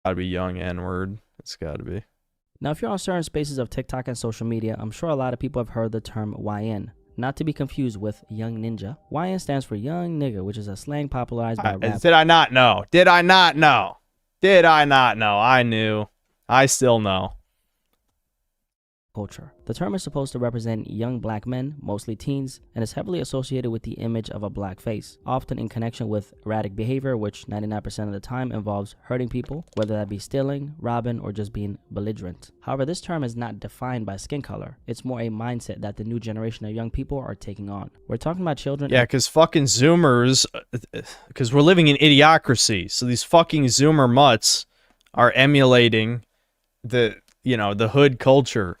Gotta be young N-word. It's gotta be. Now, if you're on certain spaces of TikTok and social media, I'm sure a lot of people have heard the term YN. Not to be confused with Young Ninja. YN stands for Young Nigga, which is a slang popularized by rap. Did I not know? Did I not know? Did I not know? I knew. I still know. Culture. The term is supposed to represent young black men, mostly teens, and is heavily associated with the image of a black face, often in connection with erratic behavior, which 99% of the time involves hurting people, whether that be stealing, robbing, or just being belligerent. However, this term is not defined by skin color. It's more a mindset that the new generation of young people are taking on. We're talking about children. Yeah, because fucking Zoomers, because we're living in idiocracy, so these fucking Zoomer mutts are emulating the hood culture.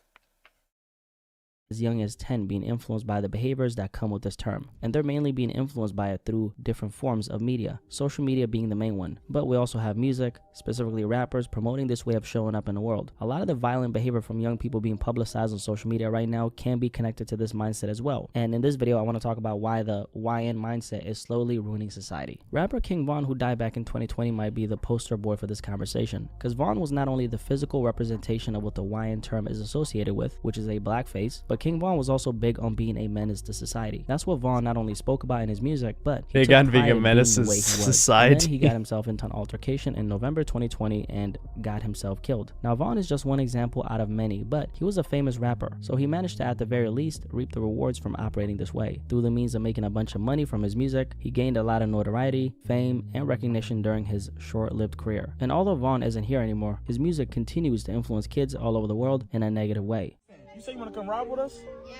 As young as 10 being influenced by the behaviors that come with this term, and they're mainly being influenced by it through different forms of media, social media being the main one. But we also have music, specifically rappers, promoting this way of showing up in the world. A lot of the violent behavior from young people being publicized on social media right now can be connected to this mindset as well. And in this video, I want to talk about why the YN mindset is slowly ruining society. Rapper King Von, who died back in 2020, might be the poster boy for this conversation, because Von was not only the physical representation of what the YN term is associated with, which is a black face, but King Von was also big on being a menace to society. That's what Von not only spoke about in his music, but he big on being a menace to society. And then he got himself into an altercation in November 2020 and got himself killed. Now, Von is just one example out of many, but he was a famous rapper, so he managed to, at the very least, reap the rewards from operating this way. Through the means of making a bunch of money from his music, he gained a lot of notoriety, fame, and recognition during his short-lived career. And although Von isn't here anymore, his music continues to influence kids all over the world in a negative way. You say you want to come ride with us? Yeah.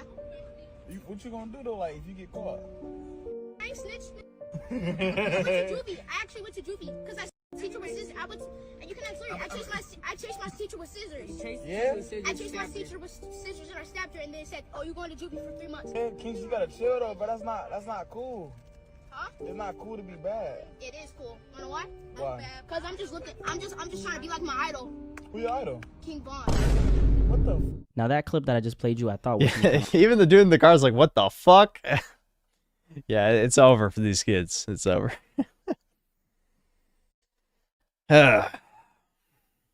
What you gonna do though, like, if you get caught? I ain't snitched. I went to juvie. I actually went to juvie because I teacher with scissors. And you can answer it. I chased my teacher with scissors. Yeah? I chased my teacher with scissors and I stabbed her and then said, "Oh, you're going to juvie for 3 months." Yeah, Kings, you gotta chill though, but that's not cool. Huh? It's not cool to be bad. It is cool. You know why? Why? Because I'm just trying to be like my idol, Who your idol? King Von. What the? Now, that clip that I just played you, I thought was Even the dude in the car is like, what the fuck? Yeah, it's over for these kids. It's over.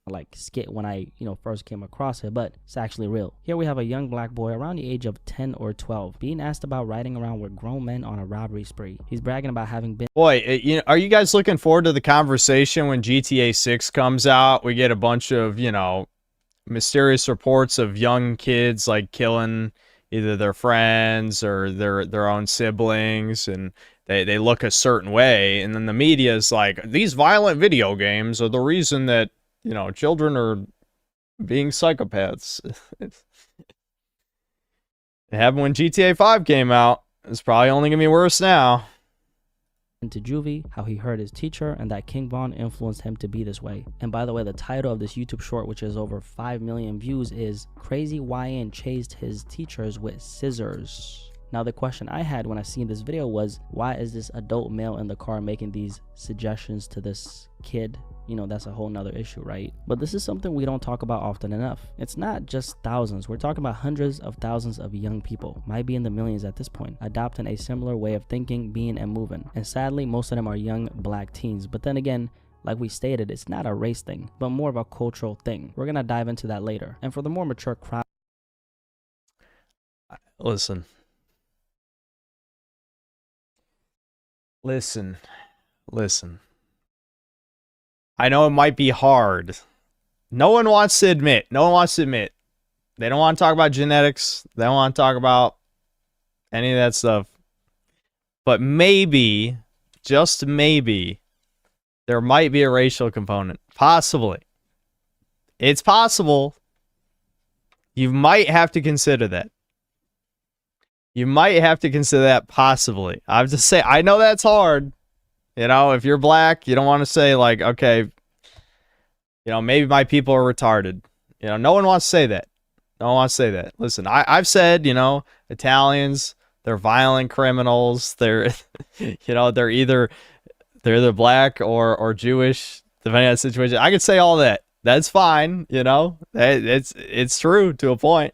like skit when I, first came across it, but it's actually real. Here we have a young black boy around the age of 10 or 12 being asked about riding around with grown men on a robbery spree. He's bragging about having been. Boy, are you guys looking forward to the conversation when GTA 6 comes out? We get a bunch of, mysterious reports of young kids like killing either their friends or their own siblings, and they look a certain way, and then the media is like, these violent video games are the reason that children are being psychopaths. It happened when GTA 5 came out. It's probably only gonna be worse now. Into juvie, how he hurt his teacher, and that King Von influenced him to be this way. And by the way, the title of this YouTube short, which is over 5 million views, is Crazy YN Chased His Teachers with Scissors. Now, the question I had when I seen this video was, why is this adult male in the car making these suggestions to this kid? That's a whole nother issue, right? But this is something we don't talk about often enough. It's not just thousands. We're talking about hundreds of thousands of young people, might be in the millions at this point, adopting a similar way of thinking, being, and moving. And sadly, most of them are young black teens. But then again, like we stated, it's not a race thing, but more of a cultural thing. We're gonna dive into that later. And for the more mature crowd, Listen. I know it might be hard. No one wants to admit. They don't want to talk about genetics. They don't want to talk about any of that stuff. But maybe, just maybe, there might be a racial component. Possibly. It's possible. You might have to consider that. Possibly. I have to say, I know that's hard. If you're black, you don't want to say like, okay, maybe my people are retarded. No one wants to say that. Listen, I've said, Italians, they're violent criminals. They're, they're either black or Jewish, depending on the situation. I could say all that. That's fine. It's true to a point.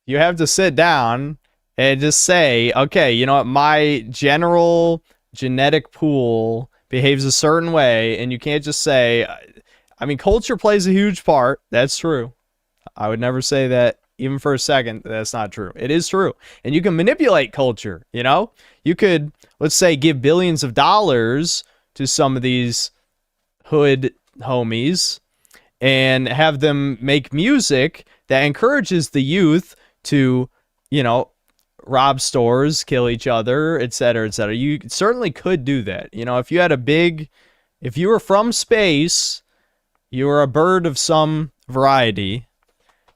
You have to sit down and just say, okay, my general genetic pool behaves a certain way, and you can't just say, I mean, culture plays a huge part. That's true. I would never say that even for a second. That's not true. It is true. And you can manipulate culture, you know? You could, let's say, give billions of dollars to some of these hood homies and have them make music that encourages the youth to, you know, rob stores, kill each other, etc., etc. You certainly could do that. You know, if you had if you were from space, you were a bird of some variety,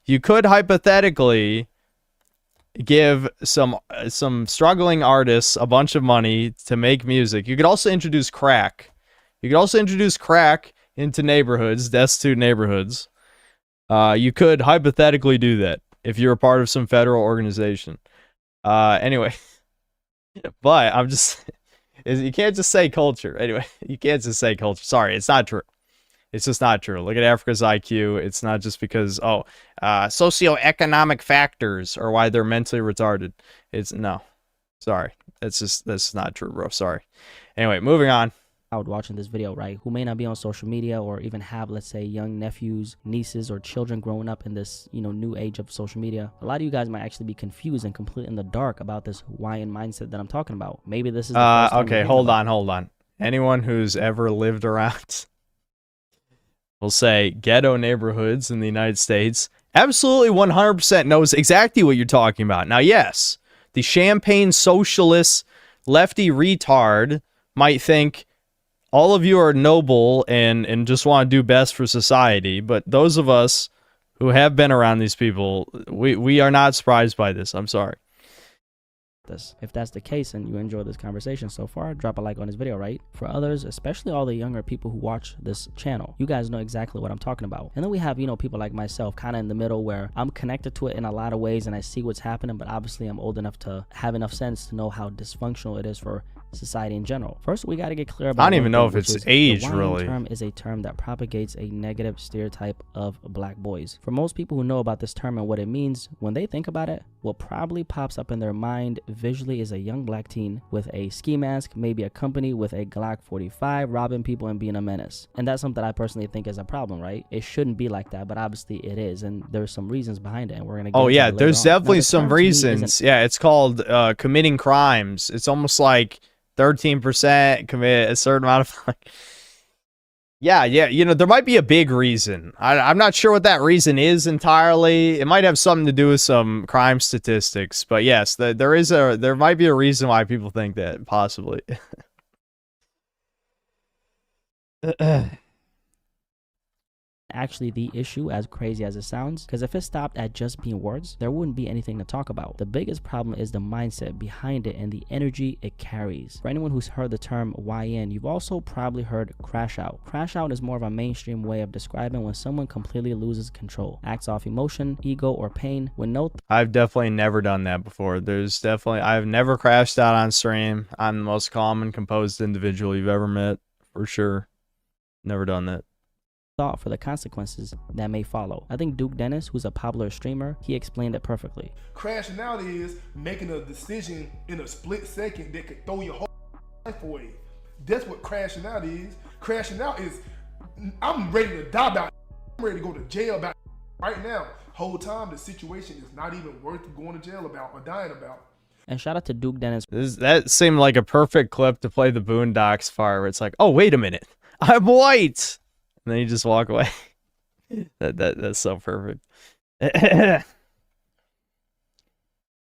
you could hypothetically give some struggling artists a bunch of money to make music. You could also introduce crack. You could also introduce crack into neighborhoods, destitute neighborhoods. You could hypothetically do that if you're a part of some federal organization. Anyway, but I'm just, you can't just say culture. Anyway, you can't just say culture. Sorry, it's not true. It's just not true. Look at Africa's IQ. It's not just because, socioeconomic factors are why they're mentally retarded. It's no. Sorry. That's not true, bro. Sorry. Anyway, moving on. Out watching this video, right, who may not be on social media or even have, let's say, young nephews, nieces, or children growing up in this, you know, new age of social media, a lot of you guys might actually be confused and completely in the dark about this Hawaiian mindset that I'm talking about. Maybe this is the first time okay, hold on. Anyone who's ever lived around, we'll say, ghetto neighborhoods in the United States, absolutely 100% knows exactly what you're talking about. Now, yes, the champagne socialist lefty retard might think all of you are noble and just want to do best for society, but those of us who have been around these people, we are not surprised by this. I'm sorry. If that's the case and you enjoy this conversation so far, drop a like on this video, right? For others, especially all the younger people who watch this channel, you guys know exactly what I'm talking about. And then we have, you know, people like myself kind of in the middle where I'm connected to it in a lot of ways and I see what's happening, but obviously I'm old enough to have enough sense to know how dysfunctional it is for society in general. First, we got to get clear about, I don't even know if it's age, the really. term is a term that propagates a negative stereotype of black boys. For most people who know about this term and what it means, when they think about it, what probably pops up in their mind visually is a young black teen with a ski mask, maybe a company with a Glock 45, robbing people and being a menace. And that's something I personally think is a problem, right? It shouldn't be like that, but obviously it is, and there's some reasons behind it, and we're gonna get into it there's later on. definitely Now, some reasons. Yeah, it's called committing crimes. It's almost like 13% commit a certain amount of yeah, you know, there might be a big reason. I'm not sure what that reason is entirely. It might have something to do with some crime statistics, but yes, there might be a reason why people think that, possibly. Actually the issue, as crazy as it sounds, because if it stopped at just being words, there wouldn't be anything to talk about. The biggest problem is the mindset behind it and the energy it carries. For anyone who's heard the term YN, you've also probably heard crash out. Crash out is more of a mainstream way of describing when someone completely loses control, acts off emotion, ego, or pain with no I've definitely never done that before. I've never crashed out on stream. I'm the most calm and composed individual you've ever met, for sure. Never done that. Thought for the consequences that may follow. I think Duke Dennis, who's a popular streamer, he explained it perfectly. Crashing out is making a decision in a split second that could throw your whole life away. That's what crashing out is. Crashing out is, I'm ready to die about it. I'm ready to go to jail about it right now. Whole time the situation is not even worth going to jail about or dying about. And shout out to Duke Dennis. That seemed like a perfect clip to play the Boondocks fire, where it's like, oh, wait a minute, I'm white. And then you just walk away. That's so perfect.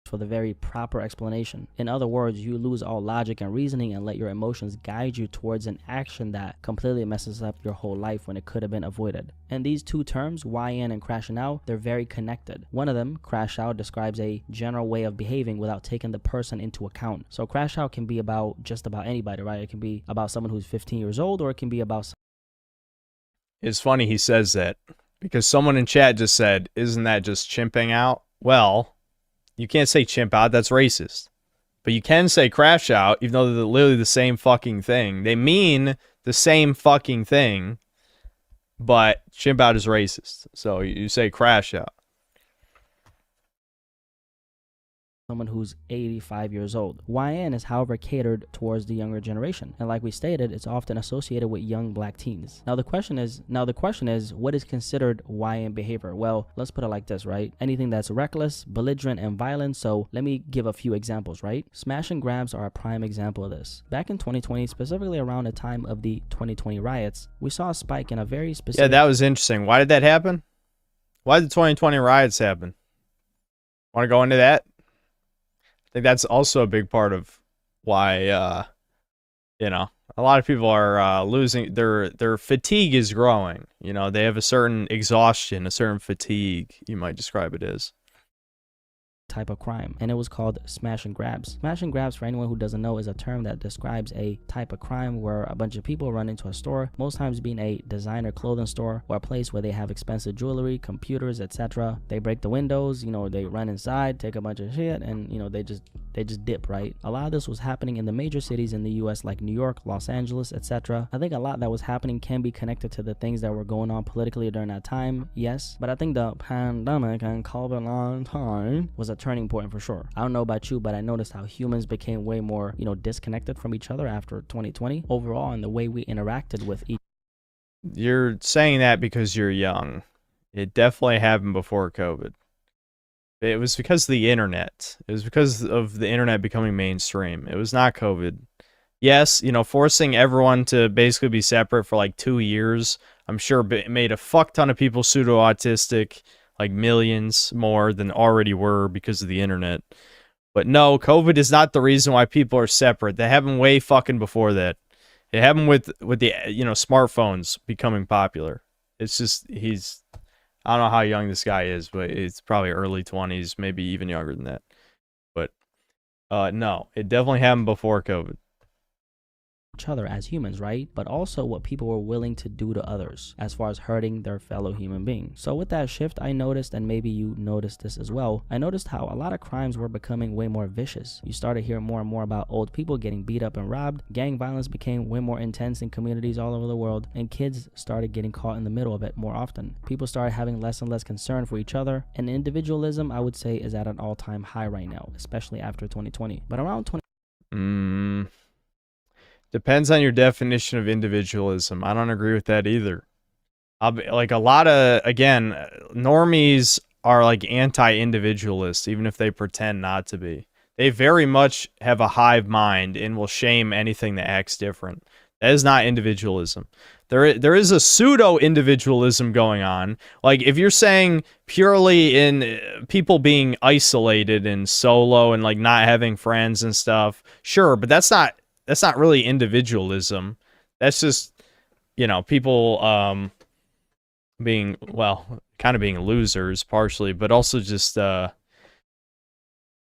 For the very proper explanation. In other words, you lose all logic and reasoning and let your emotions guide you towards an action that completely messes up your whole life when it could have been avoided. And these two terms, YN and crashing out, they're very connected. One of them, crash out, describes a general way of behaving without taking the person into account. So crash out can be about just about anybody, right? It can be about someone who's 15 years old, or it can be about... It's funny he says that, because someone in chat just said, isn't that just chimping out? Well, you can't say chimp out, that's racist. But you can say crash out, even though they're literally the same fucking thing. They mean the same fucking thing, but chimp out is racist. So you say crash out. someone who's 85 years old. YN is, however, catered towards the younger generation, and like we stated, it's often associated with young black teens. Now the question is, what is considered YN behavior? Well, let's put it like this, right? Anything that's reckless, belligerent, and violent. So let me give a few examples, right? Smash and grabs are a prime example of this. Back in 2020, specifically around the time of the 2020 riots, we saw a spike in a very specific... Yeah, that was interesting. Why did that happen? Why did the 2020 riots happen? Want to go into that? I think that's also a big part of why, you know, a lot of people are losing their fatigue is growing. You know, they have a certain exhaustion, a certain fatigue, you might describe it as. Type of crime, and it was called smash and grabs. Smash and grabs, for anyone who doesn't know, is a term that describes a type of crime where a bunch of people run into a store, most times being a designer clothing store or a place where they have expensive jewelry, computers, etc. They break the windows, you know, they run inside, take a bunch of shit, and you know, they just dip, right? A lot of this was happening in the major cities in the US like New York, Los Angeles, etc. I think a lot that was happening can be connected to the things that were going on politically during that time, yes, but I think the pandemic and COVID-19 was a turning point for sure. I don't know about you, but I noticed how humans became way more, you know, disconnected from each other after 2020 overall, and the way we interacted with each. You're saying that because you're young. It definitely happened before COVID. It was because of the internet. It was because of the internet becoming mainstream. It was not COVID. Yes, you know, forcing everyone to basically be separate for like 2 years, I'm sure it made a fuck ton of people pseudo-autistic, like millions more than already were because of the internet. But no, COVID is not the reason why people are separate. That happened way fucking before that. It happened with the, you know, smartphones becoming popular. It's just, I don't know how young this guy is, but it's probably early 20s, maybe even younger than that. But no, it definitely happened before COVID. Other as humans, right? But also what people were willing to do to others as far as hurting their fellow human being. So with that shift, I noticed, and maybe you noticed this as well, I noticed how a lot of crimes were becoming way more vicious. You started hearing more and more about old people getting beat up and robbed. Gang violence became way more intense in communities all over the world, and kids started getting caught in the middle of it more often. People started having less and less concern for each other, and individualism, I would say, is at an all-time high right now, especially after 2020. But around 20 Depends on your definition of individualism. I don't agree with that either. Like a lot of, again, normies are like anti-individualist, even if they pretend not to be. They very much have a hive mind and will shame anything that acts different. That is not individualism. There is a pseudo-individualism going on. Like, if you're saying purely in people being isolated and solo and like not having friends and stuff, sure, but that's not really individualism. That's just, you know, people being, well, kind of being losers partially, but also just a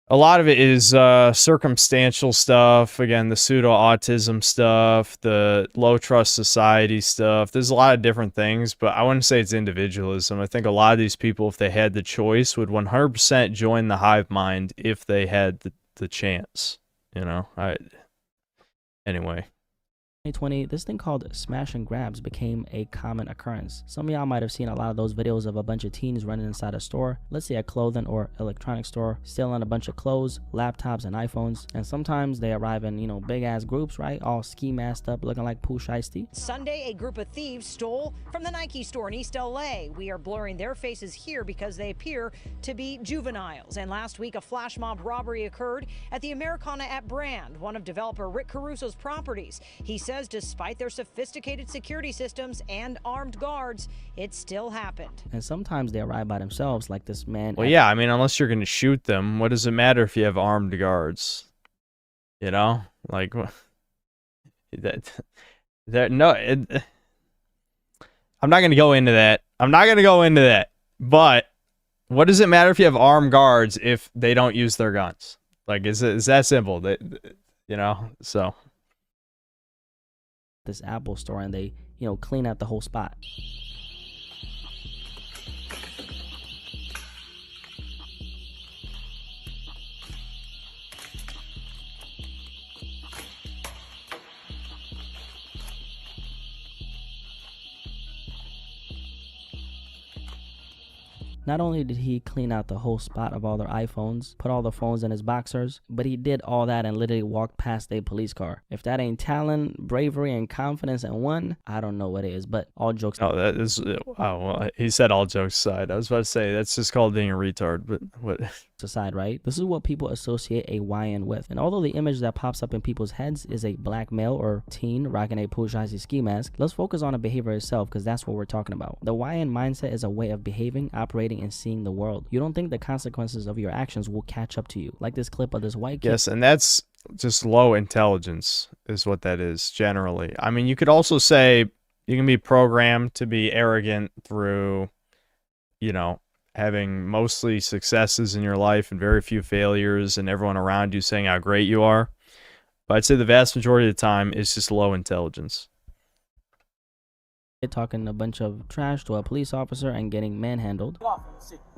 lot of it is circumstantial stuff. Again, the pseudo-autism stuff, the low-trust society stuff. There's a lot of different things, but I wouldn't say it's individualism. I think a lot of these people, if they had the choice, would 100% join the hive mind if they had the chance. You know, anyway. 2020, this thing called smash and grabs became a common occurrence. Some of y'all might have seen a lot of those videos of a bunch of teens running inside a store, let's say a clothing or electronic store, stealing a bunch of clothes, laptops, and iPhones. And sometimes they arrive in, you know, big ass groups, right? All ski masked up, looking like Pooh Shiesty. Sunday, a group of thieves stole from the Nike store in East LA. We are blurring their faces here because they appear to be juveniles. And last week, a flash mob robbery occurred at the Americana at Brand, one of developer Rick Caruso's properties. He says despite their sophisticated security systems and armed guards, it still happened. And sometimes they arrive by themselves, like this man. Well, yeah, I mean, unless you're going to shoot them, what does it matter if you have armed guards? You know? Like, no, I'm not going to go into that. But what does it matter if you have armed guards if they don't use their guns? Like, is that simple? You know, so. This Apple store, and they, you know, clean out the whole spot. Not only did he clean out the whole spot of all their iPhones, put all the phones in his boxers, but he did all that and literally walked past a police car. If that ain't talent, bravery, and confidence in one, I don't know what it is. But all jokes. Oh, that is. Oh, well, he said all jokes aside. I was about to say that's just called being a retard. But what? Aside, right? This is what people associate a YN with. And although the image that pops up in people's heads is a black male or teen rocking a Pujazi ski mask, let's focus on the behavior itself because that's what we're talking about. The YN mindset is a way of behaving, operating, and seeing the world. You don't think the consequences of your actions will catch up to you. Like this clip of this white kid. Yes, and that's just low intelligence is what that is generally. I mean, you could also say you can be programmed to be arrogant through, you know, having mostly successes in your life and very few failures and everyone around you saying how great you are. But I'd say the vast majority of the time it's just low intelligence. Talking a bunch of trash to a police officer and getting manhandled.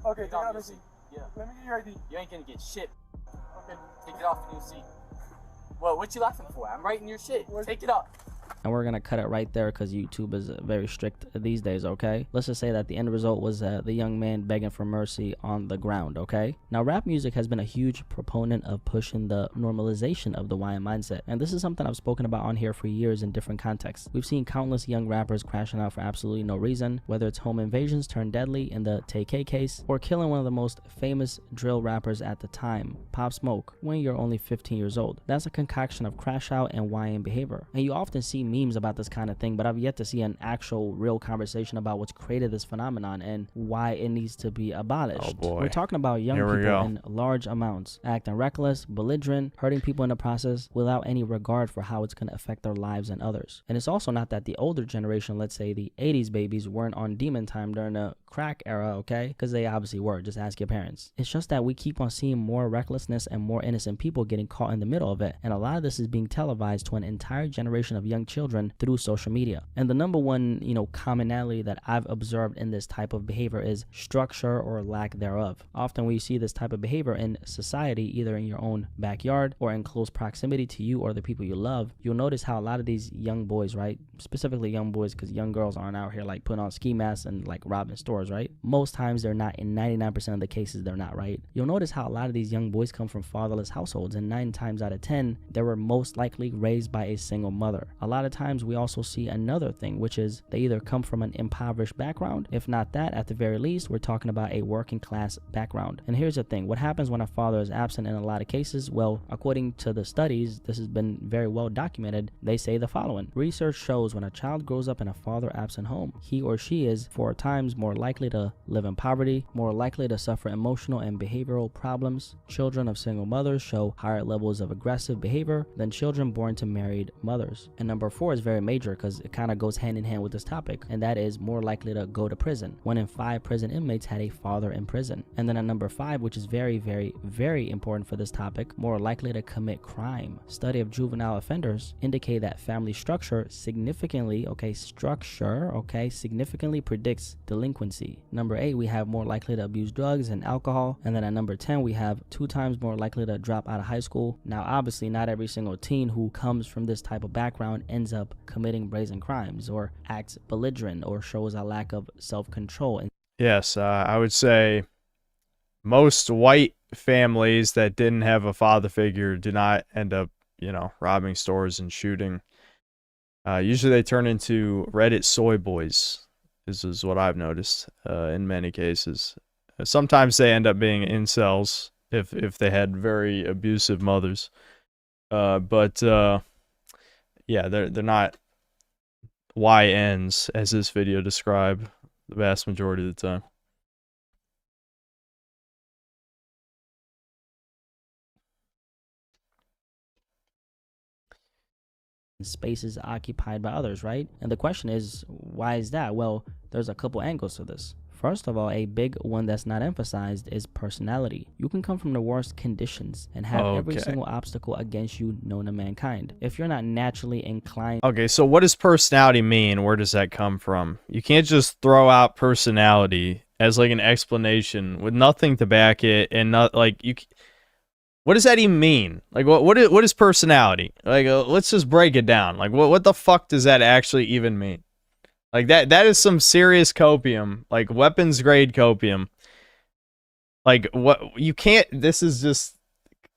Okay, take out the seat. Yeah. Let me get your ID. You ain't gonna get shit. Okay. Take it off and you'll see. Well, what you laughing for? I'm writing your shit. Take it off. And we're gonna cut it right there because YouTube is very strict these days, okay? Let's just say that the end result was the young man begging for mercy on the ground, okay? Now, rap music has been a huge proponent of pushing the normalization of the YN mindset. And this is something I've spoken about on here for years in different contexts. We've seen countless young rappers crashing out for absolutely no reason, whether it's home invasions turned deadly in the TK case, or killing one of the most famous drill rappers at the time, Pop Smoke, when you're only 15 years old. That's a concoction of crash out and YN behavior. And you often see memes about this kind of thing, but I've yet to see an actual real conversation about what's created this phenomenon and why it needs to be abolished. Oh boy. We're talking about young people in large amounts, acting reckless, belligerent, hurting people in the process without any regard for how it's going to affect their lives and others. And it's also not that the older generation, let's say the 80s babies, weren't on demon time during the crack era, okay? Because they obviously were. Just ask your parents. It's just that we keep on seeing more recklessness and more innocent people getting caught in the middle of it. And a lot of this is being televised to an entire generation of young children through social media. And the number one, commonality that I've observed in this type of behavior is structure or lack thereof. Often we see this type of behavior in society, either in your own backyard or in close proximity to you or the people you love. You'll notice how a lot of these young boys, right? Specifically young boys, because young girls aren't out here like putting on ski masks and like robbing stores, right? Most times they're not. In 99% of the cases, they're not, right? You'll notice how a lot of these young boys come from fatherless households, and 9 times out of 10, they were most likely raised by a single mother. A lot of times we also see another thing, which is they either come from an impoverished background. If not that, at the very least, we're talking about a working class background. And here's the thing, what happens when a father is absent in a lot of cases? Well, according to the studies, this has been very well documented. They say the following: research shows when a child grows up in a father absent home, he or she is 4 times more likely to live in poverty, more likely to suffer emotional and behavioral problems. Children of single mothers show higher levels of aggressive behavior than children born to married mothers. And number 4 is very major because it kind of goes hand in hand with this topic, and that is more likely to go to prison. 1 in 5 prison inmates had a father in prison. And then at number 5, which is very, very, very important for this topic, more likely to commit crime. Study of juvenile offenders indicate that family structure significantly, significantly predicts delinquency. Number 8, we have more likely to abuse drugs and alcohol. And then at number 10, we have 2 times more likely to drop out of high school. Now, obviously, not every single teen who comes from this type of background ends up committing brazen crimes or acts belligerent or shows a lack of self-control. Yes, I would say most white families that didn't have a father figure do not end up, robbing stores and shooting. Usually they turn into Reddit soy boys. This is what I've noticed in many cases. Sometimes they end up being incels if they had very abusive mothers. But yeah, they're not YNs as this video described the vast majority of the time. Spaces occupied by others, right? And the question is, why is that? Well, there's a couple angles to this. First of all, a big one that's not emphasized is personality. You can come from the worst conditions and have every single obstacle against you known to mankind. If you're not naturally inclined... Okay, so what does personality mean? Where does that come from? You can't just throw out personality as like an explanation with nothing to back it and not like you... What does that even mean? Like, what is personality? Like, let's just break it down. Like, what the fuck does that actually even mean? Like, that is some serious copium, like weapons grade copium. Like, what? You can't. This is just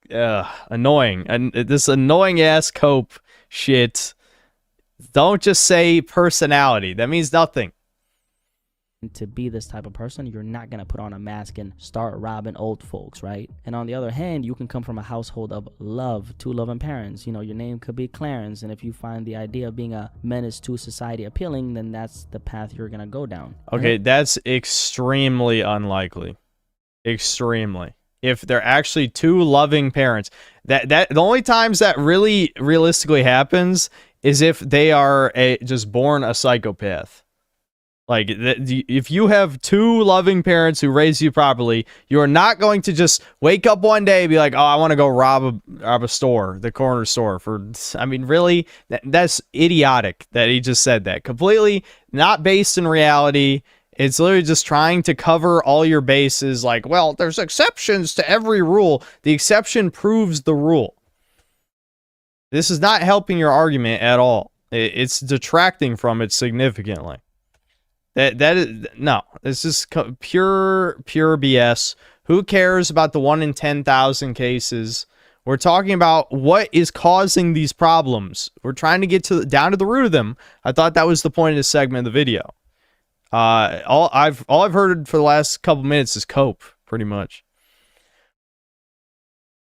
annoying. And this annoying ass cope shit. Don't just say personality. That means nothing. To be this type of person, you're not going to put on a mask and start robbing old folks, right? And on the other hand, you can come from a household of love, two loving parents. You know, your name could be Clarence, and if you find the idea of being a menace to society appealing, then that's the path you're going to go down. Okay, that's extremely unlikely. Extremely. If they're actually two loving parents, that the only times that really realistically happens is if they are just born a psychopath. Like, if you have two loving parents who raise you properly, you are not going to just wake up one day and be like, oh, I want to go rob a store, the corner store. I mean, really? That's idiotic that he just said that. Completely not based in reality. It's literally just trying to cover all your bases. Like, well, there's exceptions to every rule. The exception proves the rule. This is not helping your argument at all. It's detracting from it significantly. That is no. This is pure BS. Who cares about the 1 in 10,000 cases? We're talking about what is causing these problems. We're trying to get down to the root of them. I thought that was the point of this segment of the video. All I've heard for the last couple minutes is cope, pretty much.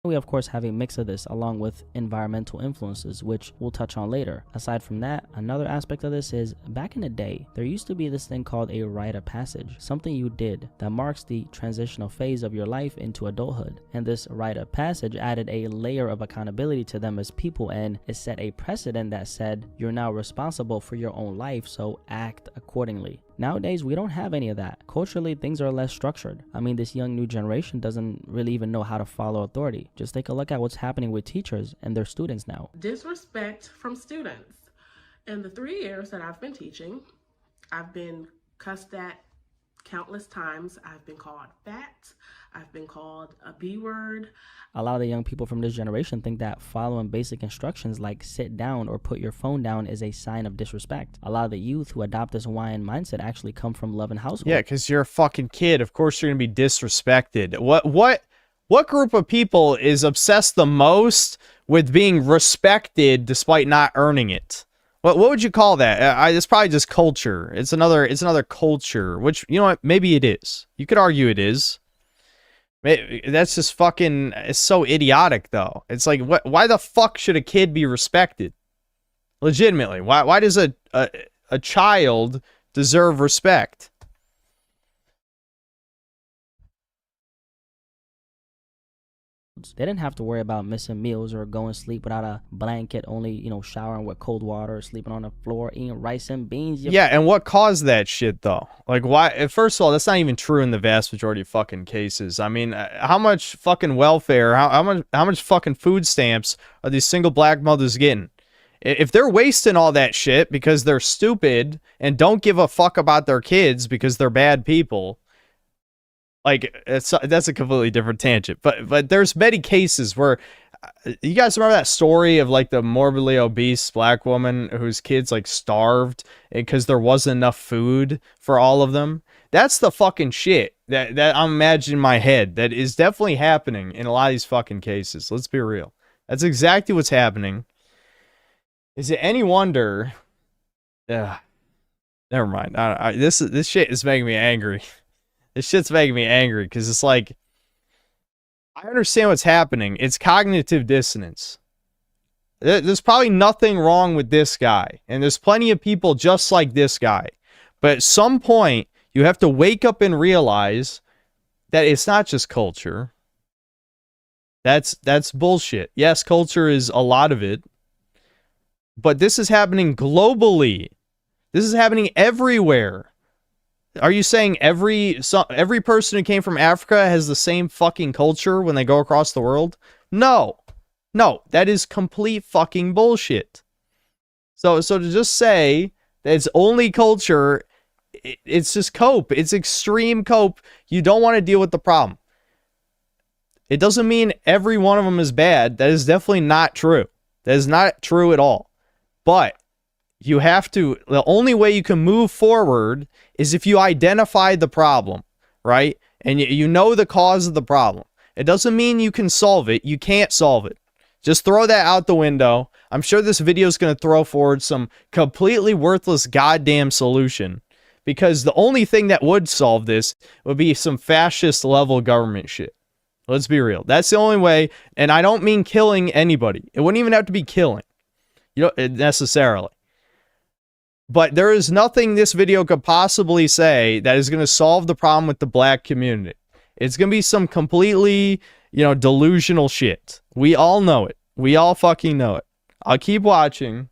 We, of course, have a mix of this along with environmental influences, which we'll touch on later. Aside from that, another aspect of this is, back in the day, there used to be this thing called a rite of passage, something you did that marks the transitional phase of your life into adulthood. And this rite of passage added a layer of accountability to them as people, and it set a precedent that said, you're now responsible for your own life, so act accordingly. Nowadays, we don't have any of that. Culturally, things are less structured. I mean, this young new generation doesn't really even know how to follow authority. Just take a look at what's happening with teachers and their students now. Disrespect from students. In the 3 years that I've been teaching, I've been cussed at countless times. I've been called fat. I've been called a B word. A lot of the young people from this generation think that following basic instructions like sit down or put your phone down is a sign of disrespect. A lot of the youth who adopt this Hawaiian mindset actually come from loving households. Yeah, because you're a fucking kid. Of course you're going to be disrespected. What group of people is obsessed the most with being respected despite not earning it? What would you call that? It's probably just culture. It's another culture, which, you know what, maybe it is. You could argue it is. That's just fucking, it's so idiotic though. It's like, why the fuck should a kid be respected? Legitimately, why does a child deserve respect? They didn't have to worry about missing meals or going to sleep without a blanket, only, showering with cold water, sleeping on the floor, eating rice and beans. Yeah, and what caused that shit, though? Like, why? First of all, that's not even true in the vast majority of fucking cases. I mean, how much fucking welfare, how much fucking food stamps are these single black mothers getting? If they're wasting all that shit because they're stupid and don't give a fuck about their kids because they're bad people, like, that's a completely different tangent. But there's many cases where, you guys remember that story of like the morbidly obese black woman whose kids like starved because there wasn't enough food for all of them? That's the fucking shit that I'm imagining in my head that is definitely happening in a lot of these fucking cases. Let's be real. That's exactly what's happening. Is it any wonder? Never mind. This shit is making me angry. This shit's making me angry because it's like, I understand what's happening. It's cognitive dissonance. There's probably nothing wrong with this guy, and there's plenty of people just like this guy. But at some point, you have to wake up and realize that it's not just culture. That's bullshit. Yes, culture is a lot of it, but this is happening globally. This is happening everywhere. Are you saying every person who came from Africa has the same fucking culture when they go across the world? No, that is complete fucking bullshit. So to just say that it's only culture, it's just cope. It's extreme cope. You don't want to deal with the problem. It doesn't mean every one of them is bad. That is definitely not true. That is not true at all. But you have to, the only way you can move forward is if you identify the problem, right? and you know the cause of the problem. It doesn't mean you can solve it. You can't solve it. Just throw that out the window. I'm sure this video is going to throw forward some completely worthless goddamn solution, because the only thing that would solve this would be some fascist level government shit. Let's be real. That's the only way. And I don't mean killing anybody. It wouldn't even have to be killing, you know, necessarily. But there is nothing this video could possibly say that is going to solve the problem with the black community. It's going to be some completely, you know, delusional shit. We all know it. We all fucking know it. I'll keep watching.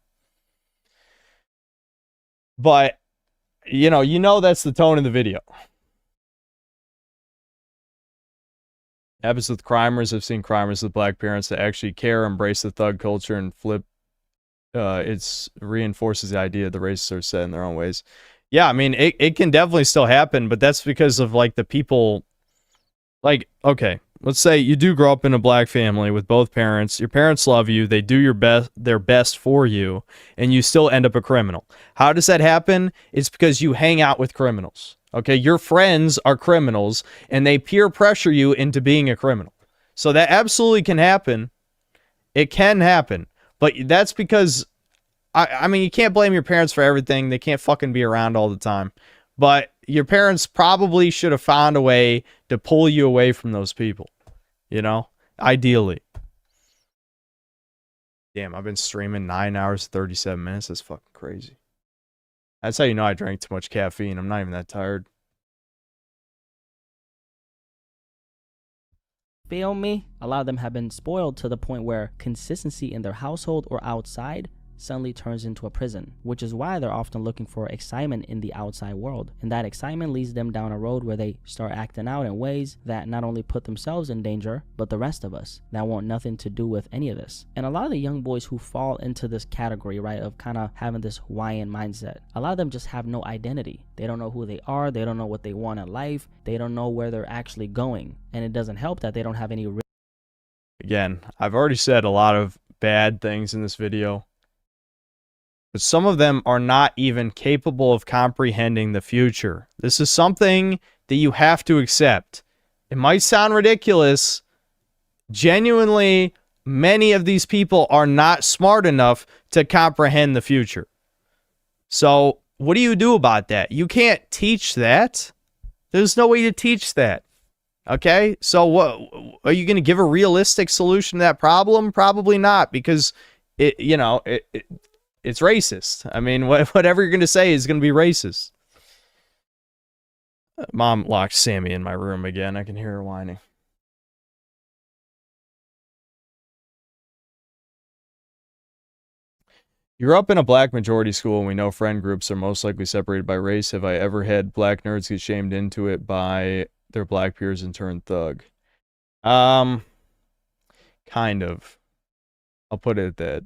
But, you know that's the tone of the video. Happens with crimers. I've seen crimers with black parents that actually care, embrace the thug culture, and flip. It reinforces the idea the racists are set in their own ways. Yeah, I mean, it can definitely still happen, but that's because of, like, the people. Like, okay, let's say you do grow up in a black family with both parents. Your parents love you. They do their best for you, and you still end up a criminal. How does that happen? It's because you hang out with criminals. Okay, your friends are criminals, and they peer pressure you into being a criminal. So that absolutely can happen. It can happen. But that's because, I mean, you can't blame your parents for everything. They can't fucking be around all the time. But your parents probably should have found a way to pull you away from those people. You know? Ideally. Damn, I've been streaming 9 hours, 37 minutes. That's fucking crazy. That's how you know I drank too much caffeine. I'm not even that tired. Feel me? A lot of them have been spoiled to the point where consistency in their household or outside suddenly turns into a prison, which is why they're often looking for excitement in the outside world. And that excitement leads them down a road where they start acting out in ways that not only put themselves in danger, but the rest of us that want nothing to do with any of this. And a lot of the young boys who fall into this category, right, of kind of having this Hawaiian mindset, a lot of them just have no identity. They don't know who they are. They don't know what they want in life. They don't know where they're actually going. And it doesn't help that they don't have any Again, I've already said a lot of bad things in this video. But some of them are not even capable of comprehending the future. This is something that you have to accept. It might sound ridiculous. Genuinely, many of these people are not smart enough to comprehend the future. So, what do you do about that? You can't teach that. There's no way to teach that. Okay? So, what are you going to give a realistic solution to that problem? Probably not, because it's racist. I mean, whatever you're going to say is going to be racist. Mom locked Sammy in my room again. I can hear her whining. You grew up in a black majority school, and we know friend groups are most likely separated by race. Have I ever had black nerds get shamed into it by their black peers and turn thug? Kind of. I'll put it at that.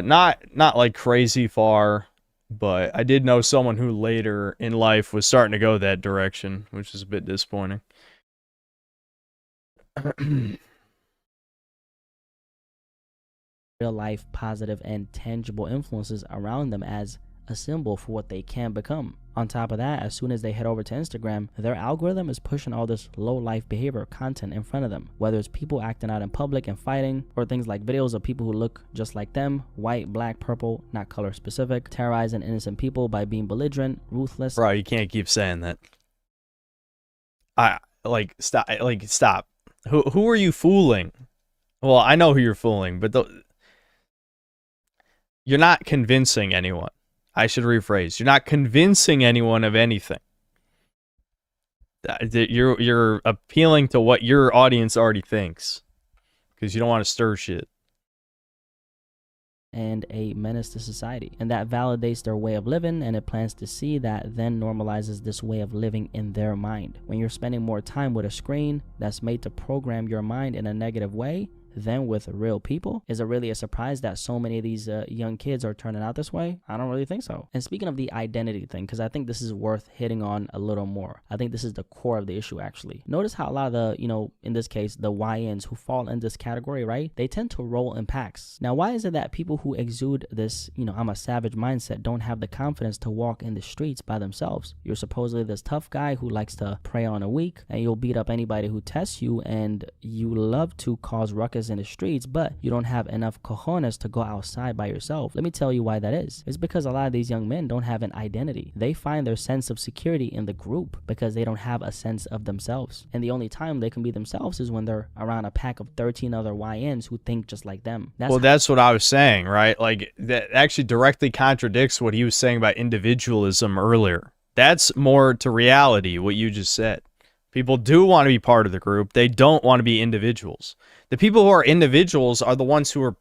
Not like crazy far, but I did know someone who later in life was starting to go that direction, which is a bit disappointing. real life positive and tangible influences around them as a symbol for what they can become. On top of that, as soon as they head over to Instagram, their algorithm is pushing all this low life behavior content in front of them, whether it's people acting out in public and fighting, or things like videos of people who look just like them, white, black, purple, not color specific, terrorizing innocent people by being belligerent, ruthless. Bro, you can't keep saying that. Stop. Who are you fooling? Well, I know who you're fooling, but you're not convincing anyone. I should rephrase. You're not convincing anyone of anything. You're appealing to what your audience already thinks, because you don't want to stir shit. And a menace to society. And that validates their way of living, and it plans to see that then normalizes this way of living in their mind. When you're spending more time with a screen that's made to program your mind in a negative way, than with real people? Is it really a surprise that so many of these young kids are turning out this way? I don't really think so. And speaking of the identity thing, because I think this is worth hitting on a little more. I think this is the core of the issue, actually. Notice how a lot of the, in this case, the YNs who fall in this category, right? They tend to roll in packs. Now, why is it that people who exude this, I'm a savage mindset don't have the confidence to walk in the streets by themselves? You're supposedly this tough guy who likes to prey on a weak, and you'll beat up anybody who tests you, and you love to cause ruckus in the streets, but you don't have enough cojones to go outside by yourself. Let me tell you why that is. It's because a lot of these young men don't have an identity. They find their sense of security in the group because they don't have a sense of themselves. And the only time they can be themselves is when they're around a pack of 13 other YNs who think just like them. That's what I was saying, right? Like, that actually directly contradicts what he was saying about individualism earlier. That's more to reality, what you just said. People do want to be part of the group. They don't want to be individuals. The people who are individuals are the ones who are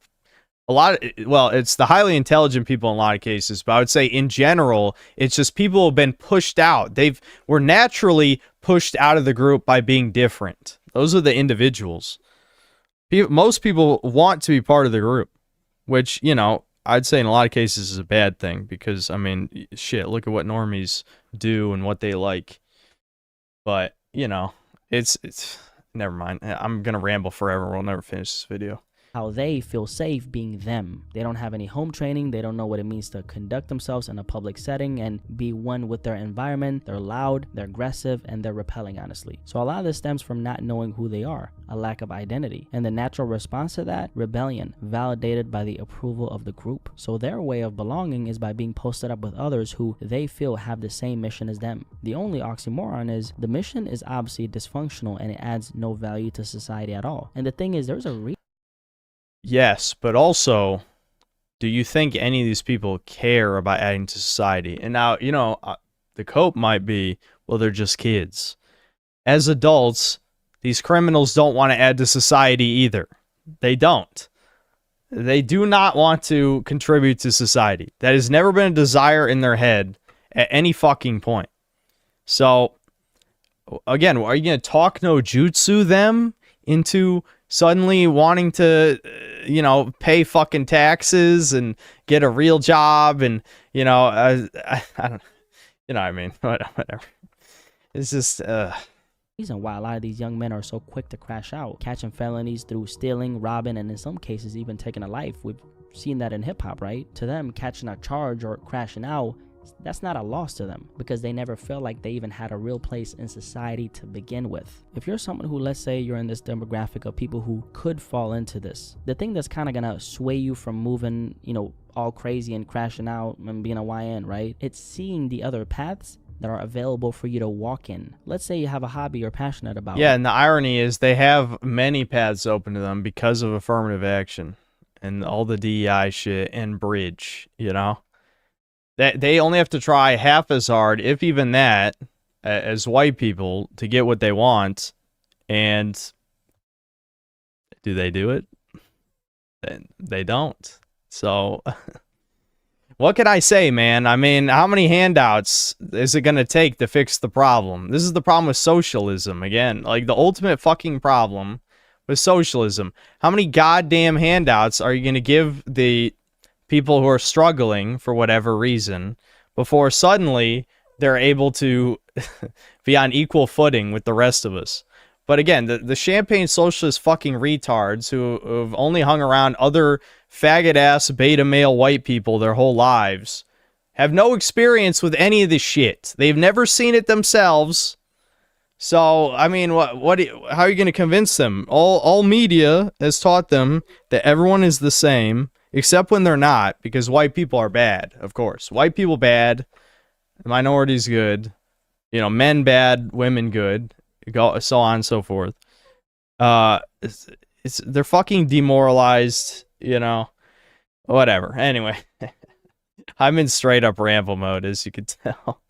it's the highly intelligent people in a lot of cases, but I would say in general, it's just people who have been pushed out. Were naturally pushed out of the group by being different. Those are the individuals. Most people want to be part of the group, which, I'd say in a lot of cases is a bad thing because, shit, look at what normies do and what they like. But, it's never mind. I'm going to ramble forever. We'll never finish this video. How they feel safe being them. They don't have any home training. They don't know what it means to conduct themselves in a public setting and be one with their environment. They're loud, they're aggressive, and they're repelling, honestly. So a lot of this stems from not knowing who they are, a lack of identity. And the natural response to that, rebellion, validated by the approval of the group. So their way of belonging is by being posted up with others who they feel have the same mission as them. The only oxymoron is the mission is obviously dysfunctional and it adds no value to society at all. And the thing is, there's a reason. Yes, but also, do you think any of these people care about adding to society? And now, the cope might be, well, they're just kids. As adults, these criminals don't want to add to society either. They don't. They do not want to contribute to society. That has never been a desire in their head at any fucking point. So, again, are you going to talk no jutsu them into suddenly wanting to, pay fucking taxes and get a real job and, I don't, what I mean? Whatever. It's just, reason why a lot of these young men are so quick to crash out, catching felonies through stealing, robbing, and in some cases even taking a life. We've seen that in hip-hop, right? To them, catching a charge or crashing out, that's not a loss to them because they never felt like they even had a real place in society to begin with. If you're someone who, let's say you're in this demographic of people who could fall into this, the thing that's kind of gonna sway you from moving, all crazy and crashing out and being a YN, right? It's seeing the other paths that are available for you to walk in. Let's say you have a hobby you're passionate about. Yeah, and the irony is they have many paths open to them because of affirmative action and all the DEI shit and bridge, That they only have to try half as hard, if even that, as white people to get what they want. And do they do it? They don't. So what can I say, man? How many handouts is it going to take to fix the problem? This is the problem with socialism. Again, like the ultimate fucking problem with socialism. How many goddamn handouts are you going to give the people who are struggling for whatever reason before suddenly they're able to be on equal footing with the rest of us? But again, the champagne socialist fucking retards who have only hung around other faggot-ass beta male white people their whole lives have no experience with any of this shit. They've never seen it themselves. So, how are you going to convince them? All media has taught them that everyone is the same, except when they're not, because white people are bad, of course. White people bad, minorities good, men bad, women good, so on and so forth. They're fucking demoralized, whatever. Anyway, I'm in straight up ramble mode, as you can tell,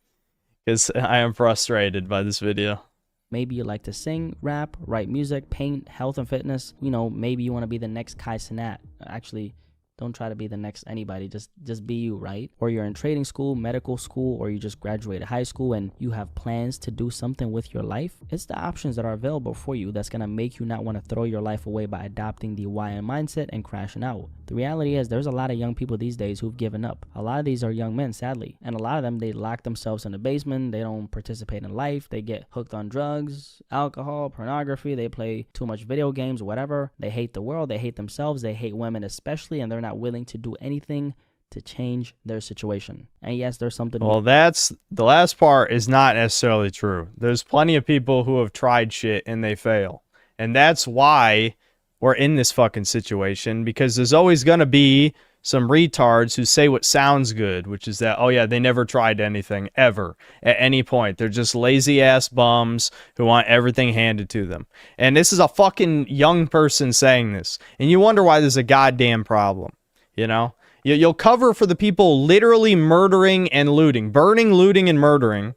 because I am frustrated by this video. Maybe you like to sing, rap, write music, paint, health and fitness. Maybe you want to be the next Kai Cenat. Actually, Don't try to be the next anybody. Just be you, right? Or you're in trading school, medical school, or you just graduated high school and you have plans to do something with your life. It's the options that are available for you that's going to make you not want to throw your life away by adopting the YN mindset and crashing out. The reality is there's a lot of young people these days who've given up. A lot of these are young men, sadly. And a lot of them, they lock themselves in the basement. They don't participate in life. They get hooked on drugs, alcohol, pornography. They play too much video games, whatever. They hate the world. They hate themselves. They hate women especially, and they're not willing to do anything to change their situation. And yes, there's something. Well, that's the last part is not necessarily true. There's plenty of people who have tried shit and they fail. And that's why we're in this fucking situation, because there's always going to be some retards who say what sounds good, which is that, oh yeah, they never tried anything ever at any point. They're just lazy ass bums who want everything handed to them. And this is a fucking young person saying this. And you wonder why there's a goddamn problem. You know, you'll cover for the people literally murdering and looting, burning, looting, and murdering.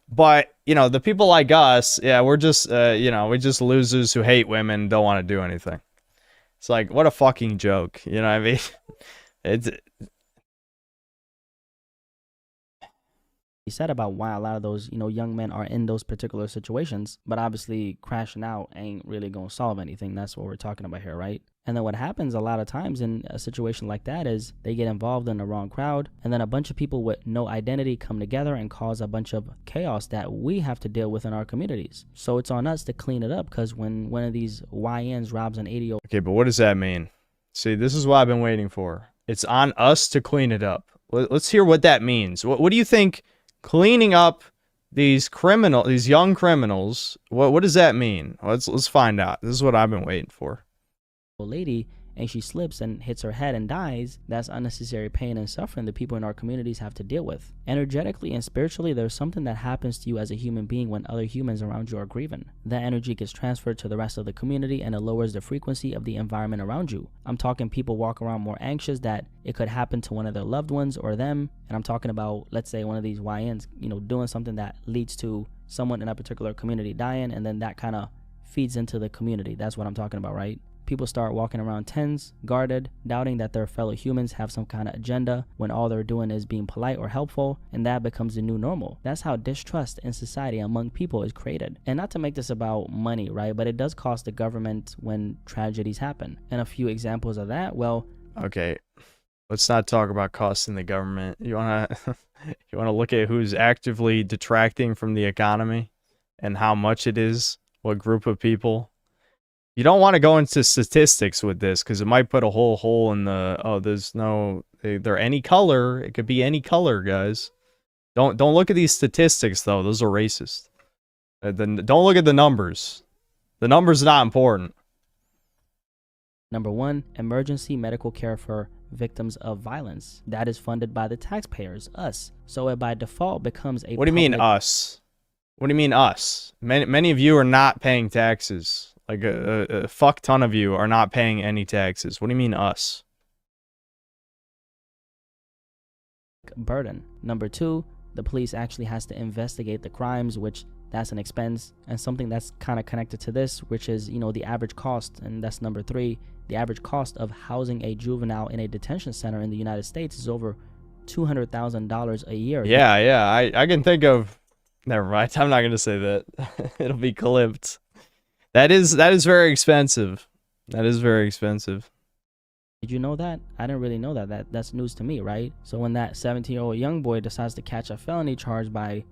But, you know, the people like us, yeah, we're just, you know, we're just losers who hate women, don't want to do anything. It's like, what a fucking joke. You know what I mean? It's. He said about why a lot of those, young men are in those particular situations, but obviously crashing out ain't really going to solve anything. That's what we're talking about here, right? And then what happens a lot of times in a situation like that is they get involved in the wrong crowd, and then a bunch of people with no identity come together and cause a bunch of chaos that we have to deal with in our communities. So it's on us to clean it up, because when one of these YNs robs an 80-year-old... Okay, but what does that mean? See, this is what I've been waiting for. It's on us to clean it up. Let's hear what that means. What do you think cleaning up these young criminals, what does that mean? Let's find out. This is what I've been waiting for. Lady, and she slips and hits her head and dies, that's unnecessary pain and suffering the people in our communities have to deal with. Energetically and spiritually, there's something that happens to you as a human being when other humans around you are grieving. That energy gets transferred to the rest of the community, and it lowers the frequency of the environment around you. I'm talking people walk around more anxious that it could happen to one of their loved ones or them. And I'm talking about, let's say, one of these YNs, doing something that leads to someone in a particular community dying, and then that kind of feeds into the community. That's what I'm talking about, right? People start walking around tense, guarded, doubting that their fellow humans have some kind of agenda when all they're doing is being polite or helpful, and that becomes the new normal. That's how distrust in society among people is created. And not to make this about money, right? But it does cost the government when tragedies happen. And a few examples of that, well... Okay, let's not talk about costing the government. You wanna look at who's actively detracting from the economy and how much it is, what group of people. You don't want to go into statistics with this, because it might put a whole hole in the, they're any color. It could be any color, guys. Don't look at these statistics, though. Those are racist. Don't look at the numbers. The numbers are not important. Number 1, emergency medical care for victims of violence. That is funded by the taxpayers, us. So it by default becomes a... What do you mean, us? What do you mean, us? Many of you are not paying taxes. Like a fuck ton of you are not paying any taxes. What do you mean, us? Burden. Number 2, the police actually has to investigate the crimes, which that's an expense. And something that's kind of connected to this, which is, the average cost. And that's number 3. The average cost of housing a juvenile in a detention center in the United States is over $200,000 a year. Yeah. I can think of... Never mind. I'm not going to say that. It'll be clipped. That is very expensive. That is very expensive. Did you know that? I didn't really know that. That's news to me, right? So when that 17-year-old young boy decides to catch a felony charge by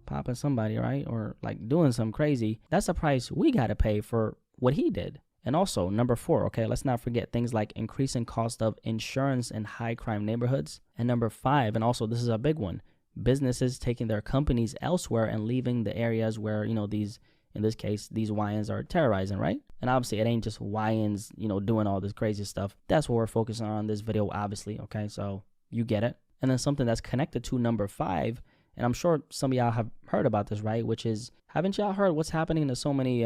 popping somebody, right? Or like doing something crazy, that's the price we got to pay for what he did. And also, number 4, okay, let's not forget things like increasing cost of insurance in high crime neighborhoods. And number 5, and also this is a big one, businesses taking their companies elsewhere and leaving the areas where, these... In this case, these YNs are terrorizing, right? And obviously, it ain't just YNs, doing all this crazy stuff. That's what we're focusing on in this video, obviously, okay? So, you get it. And then something that's connected to number 5, and I'm sure some of y'all have heard about this, right? Which is, haven't y'all heard what's happening to so many,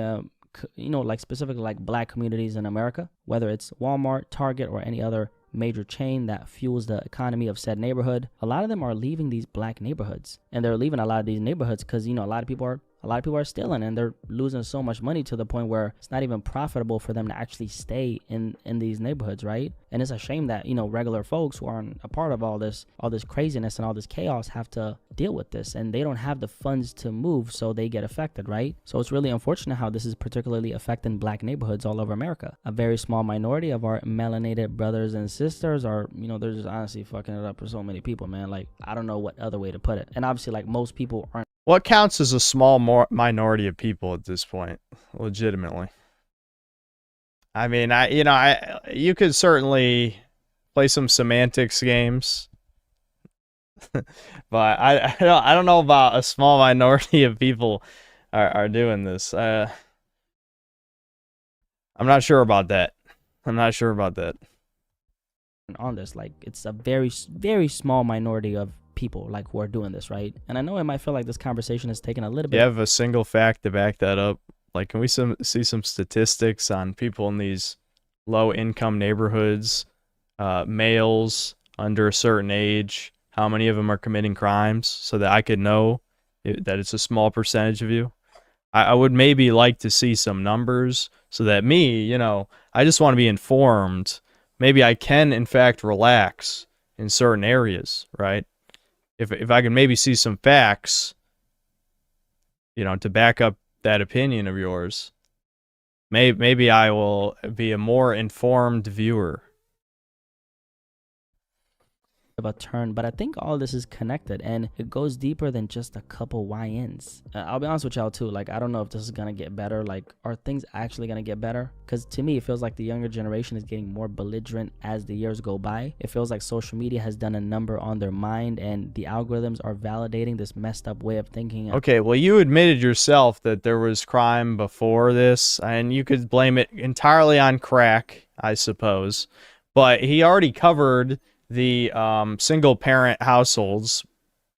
like specifically like black communities in America? Whether it's Walmart, Target, or any other major chain that fuels the economy of said neighborhood, a lot of them are leaving these black neighborhoods. And they're leaving a lot of these neighborhoods because, a lot of people are A lot of people are stealing, and they're losing so much money to the point where it's not even profitable for them to actually stay in these neighborhoods, right? And it's a shame that, you know, regular folks who aren't a part of all this craziness and all this chaos have to deal with this, and they don't have the funds to move, so they get affected, right? So it's really unfortunate how this is particularly affecting black neighborhoods all over America. A very small minority of our melanated brothers and sisters are, you know, they're just honestly fucking it up for so many people, man. Like, I don't know what other way to put it. And obviously, like, most people aren't. What counts as a small minority of people at this point, legitimately? I mean, you could certainly play some semantics games, but I don't know about a small minority of people are doing this. I'm not sure about that. On this, like, it's a very, very small minority of people like who are doing this, right? And I know it might feel like this conversation is taking a little bit. You have a single fact to back that up? Like, can we see some statistics on people in these low income neighborhoods, males under a certain age, how many of them are committing crimes, so that I could know that it's a small percentage of you? I would maybe like to see some numbers so that me, you know, I just want to be informed. Maybe I can, in fact, relax in certain areas, right? If I can maybe see some facts, you know, to back up that opinion of yours, maybe I will be a more informed viewer. Of a turn, but I think all this is connected, and it goes deeper than just a couple YNs. I'll be honest with y'all too, like, I don't know if this is gonna get better. Like, are things actually gonna get better? Because to me, it feels like the younger generation is getting more belligerent as the years go by. It feels like social media has done a number on their mind, and the algorithms are validating this messed up way of thinking. Okay, well, you admitted yourself that there was crime before this, and you could blame it entirely on crack, I suppose, but he already covered the single parent households.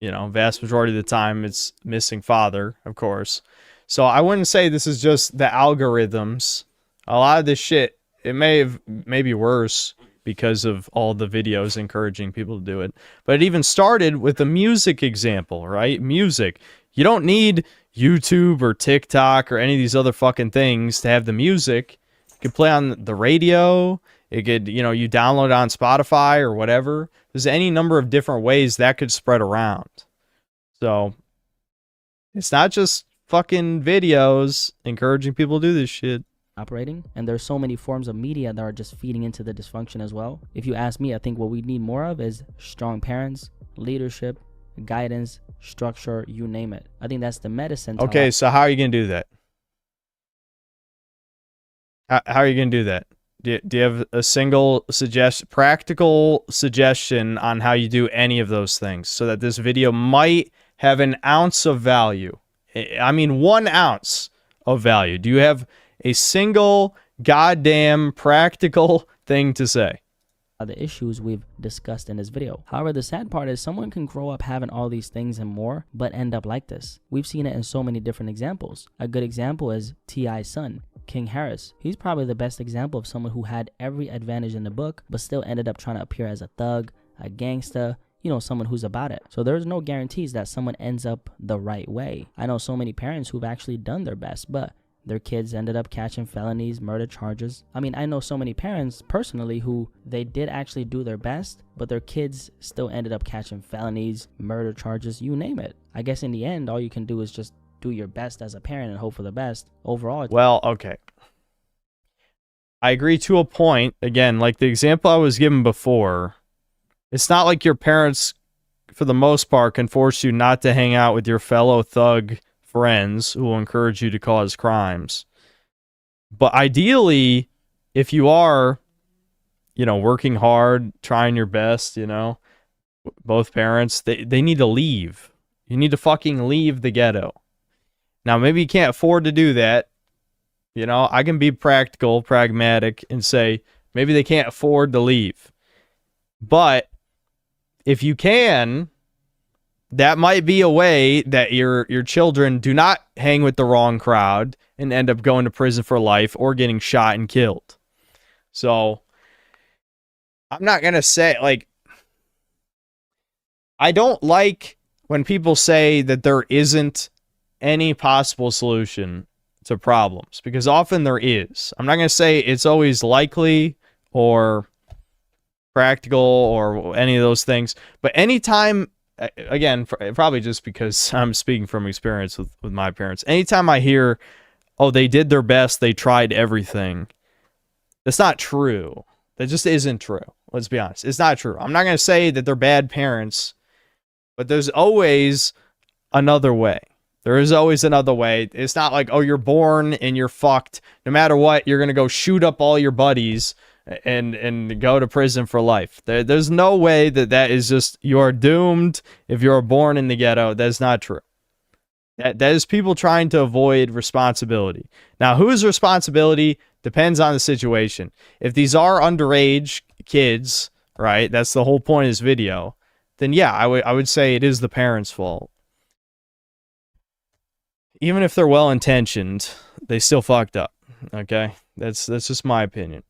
You know, vast majority of the time it's missing father, of course. So I wouldn't say this is just the algorithms. A lot of this shit, it may be worse because of all the videos encouraging people to do it. But it even started with the music example, right? Music. You don't need YouTube or TikTok or any of these other fucking things to have the music. You can play on the radio. It could, you know, you download it on Spotify or whatever. There's any number of different ways that could spread around. So it's not just fucking videos encouraging people to do this shit. Operating, and there's so many forms of media that are just feeding into the dysfunction as well. If you ask me, I think what we need more of is strong parents, leadership, guidance, structure, you name it. I think that's the medicine. Okay, so how are you gonna do that? How are you gonna do that? Do you have a single practical suggestion on how you do any of those things so that this video might have an ounce of value? I mean, 1 ounce of value. Do you have a single goddamn practical thing to say? The issues we've discussed in this video. However, the sad part is someone can grow up having all these things and more, but end up like this. We've seen it in so many different examples. A good example is T.I.'s son, King Harris. He's probably the best example of someone who had every advantage in the book, but still ended up trying to appear as a thug, a gangster, you know, someone who's about it. So there's no guarantees that someone ends up the right way. I know so many parents who've actually done their best, but their kids ended up catching felonies, murder charges. I mean, I know so many parents personally who they did actually do their best, but their kids still ended up catching felonies, murder charges, you name it. I guess in the end, all you can do is just do your best as a parent and hope for the best. Overall, well, okay. I agree to a point. Again, like the example I was given before, it's not like your parents, for the most part, can force you not to hang out with your fellow thug friends who will encourage you to cause crimes. But ideally, if you are, you know, working hard, trying your best, you know, both parents, they need to leave. You need to fucking leave the ghetto. Now, maybe you can't afford to do that. You know, I can be practical, pragmatic, and say maybe they can't afford to leave. But if you can, that might be a way that your children do not hang with the wrong crowd and end up going to prison for life or getting shot and killed. So I'm not going to say, like, I don't like when people say that there isn't any possible solution to problems, because often there is. I'm not going to say it's always likely or practical or any of those things, but anytime, again, probably just because I'm speaking from experience with my parents, anytime I hear, oh, they did their best, they tried everything, that's not true. That just isn't true. Let's be honest. It's not true. I'm not going to say that they're bad parents, but there's always another way. There is always another way. It's not like, oh, you're born and you're fucked. No matter what, you're going to go shoot up all your buddies and go to prison for life. There's no way that is just, you're doomed if you're born in the ghetto. That's not true. That is people trying to avoid responsibility. Now, whose responsibility depends on the situation. If these are underage kids, right, that's the whole point of this video, then yeah, I would say it is the parents' fault. Even if they're well-intentioned, they still fucked up, okay? That's just my opinion.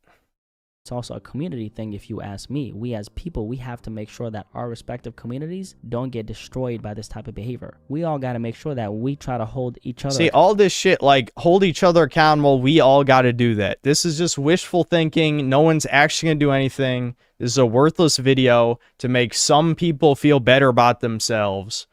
It's also a community thing, if you ask me. We as people, we have to make sure that our respective communities don't get destroyed by this type of behavior. We all got to make sure that we try to hold each other. See, all this shit, like, hold each other accountable, we all got to do that. This is just wishful thinking. No one's actually going to do anything. This is a worthless video to make some people feel better about themselves.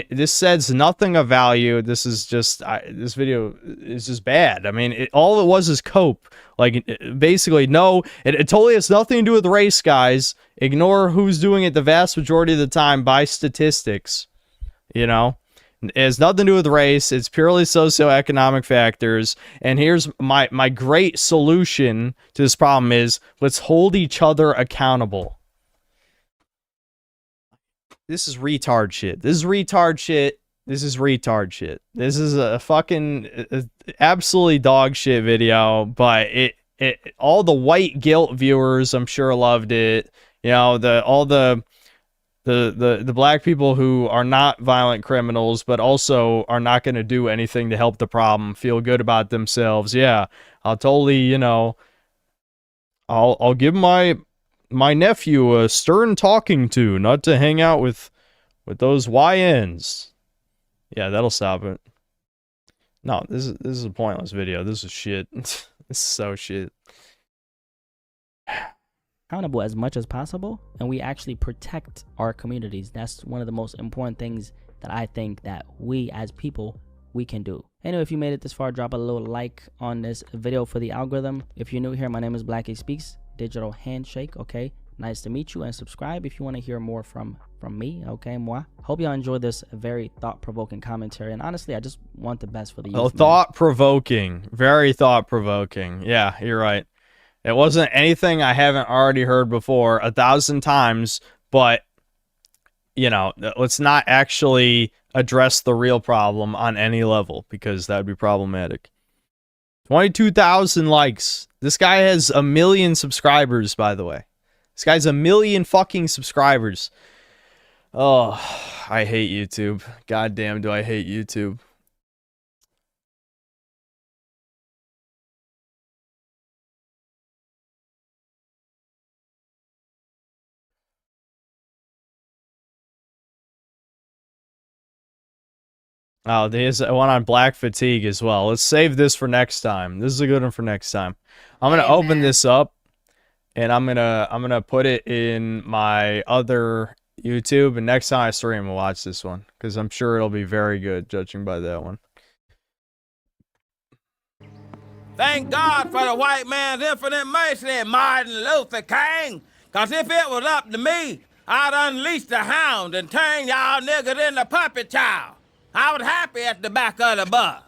This says nothing of value. This is just, this video is just bad. I mean, all it was is cope. Like, basically, no, it totally has nothing to do with race, guys. Ignore who's doing it the vast majority of the time by statistics. You know? It has nothing to do with race. It's purely socioeconomic factors. And here's my great solution to this problem is, let's hold each other accountable. This is retard shit. This is retard shit. This is retard shit. This is a fucking absolutely dog shit video, but all the white guilt viewers, I'm sure, loved it. You know, all the black people who are not violent criminals, but also are not going to do anything to help the problem, feel good about themselves. Yeah, I'll totally, you know, I'll give my nephew a stern talking to, not to hang out with those YNs. Yeah, that'll stop it. No, this is a pointless video. This is shit. This is so shit. Accountable as much as possible, and we actually protect our communities. That's one of the most important things that I think that we as people, we can do. Anyway, if you made it this far, drop a little like on this video for the algorithm. If you're new here, my name is Blackie Speaks. Digital handshake, okay? Nice to meet you, and subscribe if you want to hear more from me, okay, moi. Hope y'all enjoyed this very thought-provoking commentary, and honestly, I just want the best for the youth. Oh, thought-provoking. Very thought-provoking. Yeah, you're right. It wasn't anything I haven't already heard before 1,000 times, but, you know, let's not actually address the real problem on any level, because that would be problematic. 22,000 likes. This guy has 1 million subscribers, by the way. This guy's 1 million fucking subscribers. Oh, I hate YouTube. Goddamn, do I hate YouTube. Oh, there's one on black fatigue as well. Let's save this for next time. This is a good one for next time. I'm gonna open this up, and I'm gonna put it in my other YouTube, and next time I stream, I'll watch this one, because I'm sure it'll be very good, judging by that one. Thank God for the white man's infinite mercy, Martin Luther King. Cause if it was up to me, I'd unleash the hound and turn y'all niggas into puppet child. I was happy at the back of the bus.